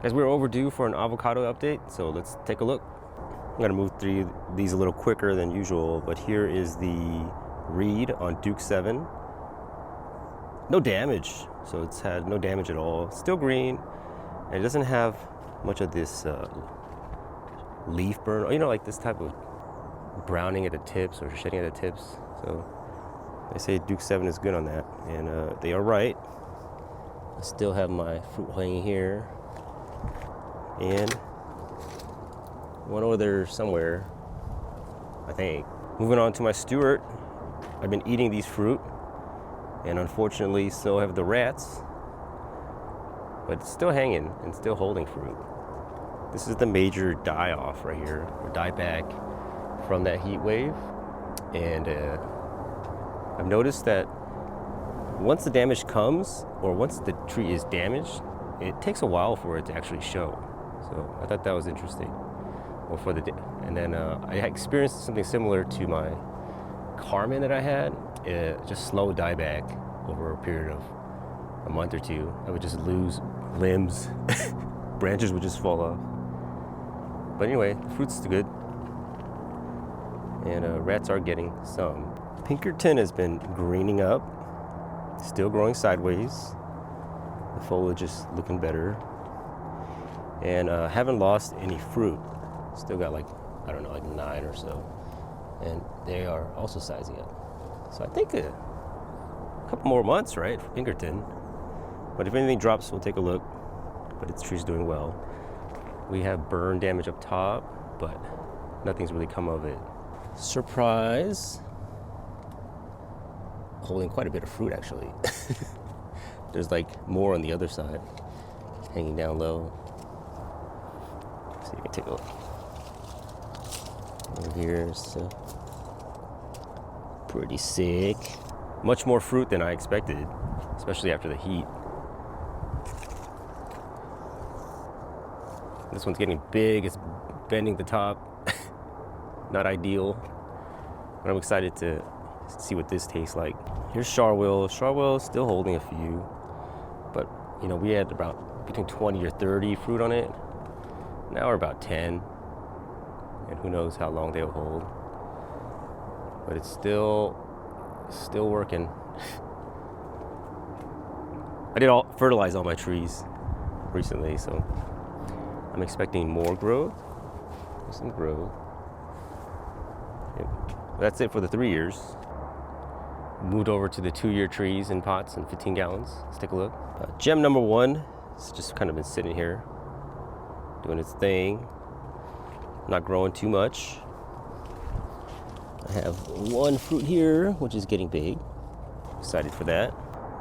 Guys, we're overdue for an avocado update, so let's take a look. I'm gonna move through these a little quicker than usual, but here is the read on Duke 7. No damage, so it's had no damage at all. Still green, and it doesn't have much of this leaf burn, you know, like this type of browning at the tips or shedding at the tips. So they say Duke 7 is good on that, and they are right. I still have my fruit hanging here, and one over there somewhere, I think. Moving on to my Stewart. I've been eating these fruit, and unfortunately so have the rats, but it's still hanging and still holding fruit. This is the major die-off right here, or die-back from that heat wave. And I've noticed that once the damage comes, or once the tree is damaged, it takes a while for it to actually show. So I thought that was interesting. Well, and then I experienced something similar to my Carmen that I had. Just slow dieback over a period of a month or two. I would just lose limbs, branches would just fall off. But anyway, the fruit's good, and rats are getting some. Pinkerton has been greening up, still growing sideways. The foliage is looking better, and haven't lost any fruit. Still got like 9 or so, and they are also sizing up. So I think a couple more months, right, for Pinkerton. But if anything drops, we'll take a look. But its tree's doing well. We have burn damage up top, but nothing's really come of it. Surprise! Holding quite a bit of fruit, actually. There's like more on the other side, hanging down low. So you can take a look. Over here, so pretty sick. Much more fruit than I expected, especially after the heat. This one's getting big, it's bending the top. Not ideal, but I'm excited to see what this tastes like. Here's Charwell. Charwell is still holding a few, but you know, we had about between 20 or 30 fruit on it. Now we're about 10, and who knows how long they'll hold. But it's still working. I did fertilize all my trees recently, so I'm expecting more growth. Some growth. Yep. That's it for the 3 years. Moved over to the 2-year trees in pots and 15 gallons. Let's take a look. Gem number 1. It's just kind of been sitting here, doing its thing. Not growing too much. I have one fruit here, which is getting big. Excited for that.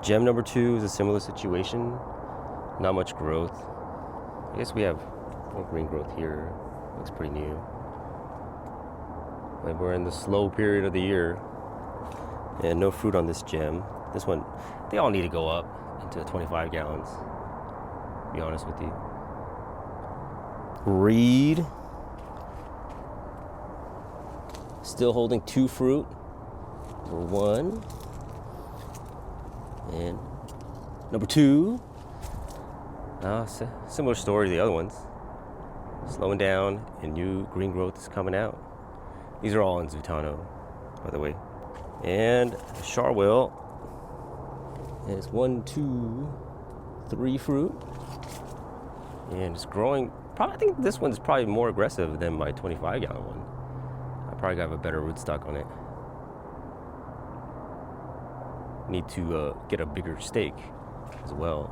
Gem number 2 is a similar situation. Not much growth. I guess we have more green growth here. Looks pretty new. But we're in the slow period of the year, and no fruit on this gem. This one, they all need to go up into 25 gallons, to be honest with you. Reed. Still holding 2 fruit. Number 1. And number 2. Similar story to the other ones. Slowing down, and new green growth is coming out. These are all in Zutano, by the way. And Charwell has 1, 2, 3 fruit, and it's growing. I think this one's probably more aggressive than my 25-gallon one. I probably have a better rootstock on it. Need to get a bigger stake as well.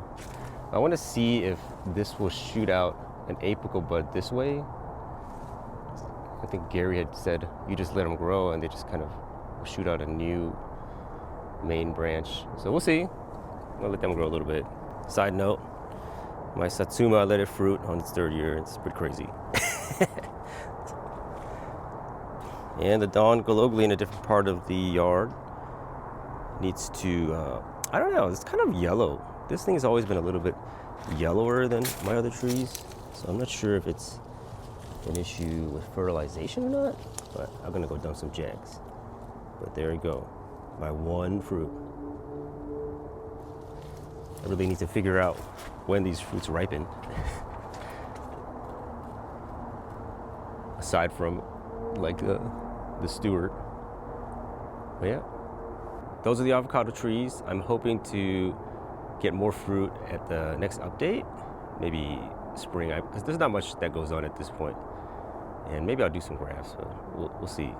I want to see if this will shoot out an apical bud this way. I think Gary had said you just let them grow and they just kind of shoot out a new main branch. So we'll see. I'll let them grow a little bit. Side note, my Satsuma, I let it fruit on its 3rd year. It's pretty crazy. And the Don Gologli in a different part of the yard needs to, I don't know, it's kind of yellow. This thing has always been a little bit yellower than my other trees. So I'm not sure if it's an issue with fertilization or not, but I'm gonna go dump some jags. But there you go, my 1 fruit. I really need to figure out when these fruits ripen. aside from like the steward. But yeah, those are the avocado trees. I'm hoping to get more fruit at the next update, maybe spring, because there's not much that goes on at this point. And maybe I'll do some grafts, so we'll see.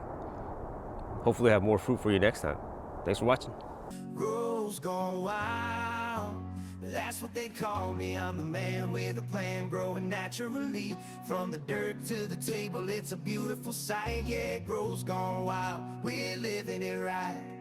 Hopefully I have more fruit for you next time. Thanks for watching. Rose gone wild, that's what they call me. I'm the man with a plan, growing naturally. From the dirt to the table, it's a beautiful sight. Yeah, Grows gone wild, we're living it right.